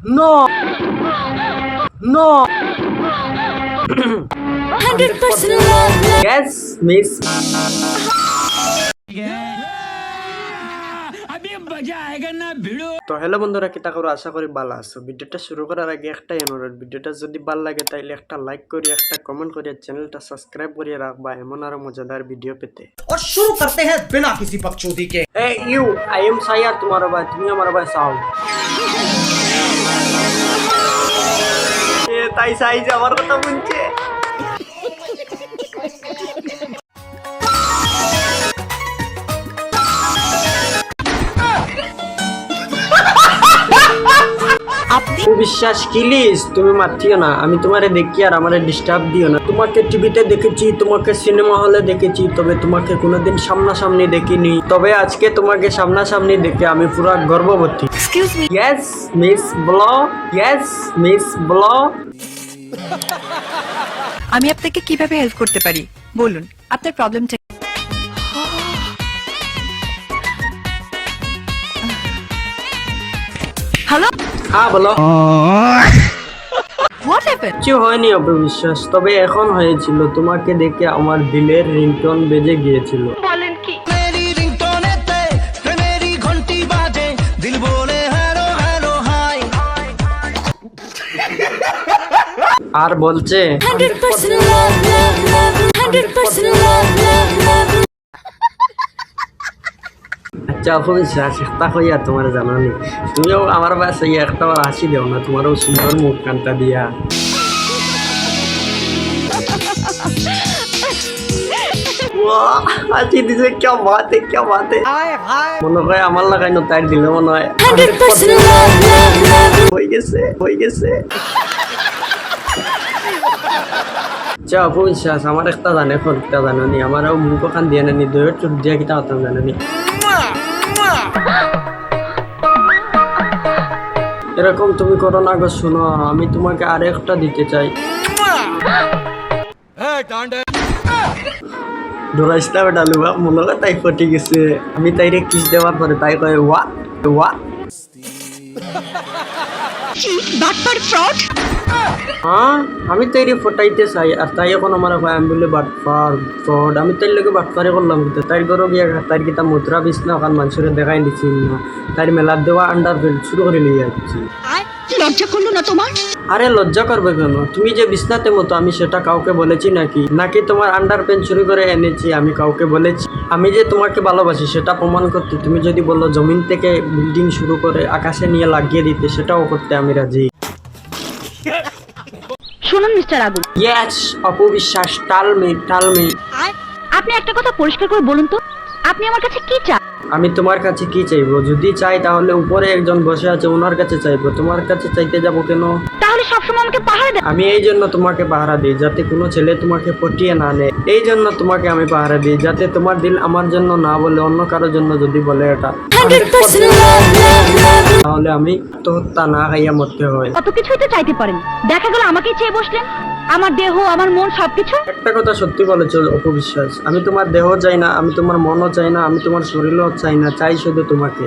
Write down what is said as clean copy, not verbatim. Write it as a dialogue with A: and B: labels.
A: No. No.
B: 100% love.
A: Yes, miss. তো hello বন্ধুরা, কিতা করো? আশা করি ভালো আছো। ভিডিওটা শুরু করার আগে একটাই অনুরোধ, ভিডিওটা যদি ভালো লাগে তাইলে একটা লাইক করি, একটা কমেন্ট করি, চ্যানেলটা সাবস্ক্রাইব করিয়ে রাখবা এমন আরো মজাদার ভিডিও পেতে।
C: और शुरू करते हैं बिना किसी बकचोदी के।
A: Hey you, I am Sayar, तुम्हारा भाई, তুমি আমার ভাই সাও। তাই সাই যে আমার কথা শুনছে। বিশ্বাস কিলিস তুমি মারছিও না, আমি তোমারে দেখি আর আমারে ডিস্টার্ব দিও না। তোমাকে টিভিতে দেখেছি, তোমাকে সিনেমা হলে দেখেছি, তবে তোমাকে কোনোদিন সামনাসামনি দেখিনি। তবে আজকে তোমাকে সামনাসামনি দেখে আমি পুরো গর্ববতী।
B: এক্সকিউজ মি,
A: ইয়েস মিস বলো, ইয়েস মিস বলো।
B: আমি আপনাকে কিভাবে হেল্প করতে পারি বলুন, আপনার প্রবলেমটা। হ্যালো,
A: হ্যাঁ বলো।
B: What happened?
A: কিছু হয়নি অপবিশ্বাস, তবে এখন হয়েছিল। তোমাকে দেখে আমার দিলের রিংটোন বেজে গিয়েছিল।
B: বলেন কি?
D: मेरी रिंगटोने ते मेरी घंटी बाजे दिल बोले हेलो हेलो हाय।
A: আর বলছে
B: 100% love, love, love. 100% love, love, love.
A: আচ্ছা অপবিশ্বাস, একটা কইয়া তোমার জানানি, তুমিও আমার বাসায় একটা হাসি দেও না, তোমারও সুন্দর মুখ কান্তা দিয়া। वाह, হাসি দিছে, क्या बात है, क्या बात है। মনে হয় আমার লাগাই না, তাই দিলে মনে হয়
B: 100% love, love, love.
A: হয়ে গেছে, হয়ে গেছে। আচ্ছা অপবিশ্বাস, আমার একটা জানে ফোনটা জানানি, আমারও মুখ খান দিয়ে নানি, দইয়ের চুপ দিয়ে কিতা হতাম জানানি। এরকম তুমি করো না গো, শোনো, আমি তোমাকে আরেকটা দিতে চাই। ডোরাইসটা বেটালু বা মনে হয় তাই ফটি গেছে। আমি তাইরে কিস দেওয়ার পরে তাই কয় ওয়া ওয়া।
B: বাটপার ফ্রড।
A: হ্যাঁ, আমি তাইরে ফটাইতে চাই, আর তাই এখন আমার কয় আমি বলে বাটফার ফ্রড। আমি তাইর লোকে বাটফারে করলাম কিন্তু তাইর ঘরে গিয়া তাইর কিতা মুদ্রা বিছনা ওখান মানুষের দেখাই দিচ্ছি না, তাইর মেলার দেওয়া আন্ডার বেল্ট শুরু করে নিয়ে যাচ্ছি।
B: লজ্জা করলো না তোমার?
A: আরে লজ্জা করবে কেন? তুমি যে বিছনাতে মতো, আমি সেটা কাউকে বলেছি নাকি? নাকি তোমার আন্ডার প্যান্ট চুরি করে এনেছি আমি কাউকে বলেছি? আমি যে তোমাকে ভালোবাসি সেটা প্রমাণ করতে তুমি যদি বলো জমিন থেকে বিল্ডিং শুরু করে আকাশে নিয়ে লাগিয়ে দিতে, সেটাও করতে আমি রাজি।
E: শুনুন মিস্টার আগুন,
A: ইয়েস অপবিশ্বাস, টালমি।
E: আপনি একটা কথা পরিষ্কার করে বলুন তো, আপনি আমার কাছে কি চান?
A: আমি তোমার কাছে কি চাইবো? যদি চাই তাহলে উপরে একজন বসে আছে, ওনার কাছে চাইবো। তোমার কাছে চাইতে যাব কেন?
E: তাহলে সবসময় আমাকে পাহারা দেন।
A: আমি এই জন্য তোমাকে পাহারা দিই যাতে কোনো ছেলে তোমাকে পটিয়ে না নেয়। এই জন্য তোমাকে আমি পাহারা দিই যাতে তোমার দিল আমার জন্য না বলে অন্য কারোর জন্য যদি বলে এটা,
B: 100% love, love, love.
A: তাহলে আমি আত্মহত্যা না খাইয়া মরতে হয়।
E: কত কিছুই তো চাইতে পারেন, দেখা গেল আমাকেই চেয়ে বসলেন। আমার দেহ, আমার মন, সবকিছু।
A: একটা কথা সত্যি বলেছো অপবিশ্বাস, আমি তোমার দেহ চাই না, আমি তোমার মনও চাই না, আমি তোমার শরীরও চাই না, চাই শুধু তোমাকে।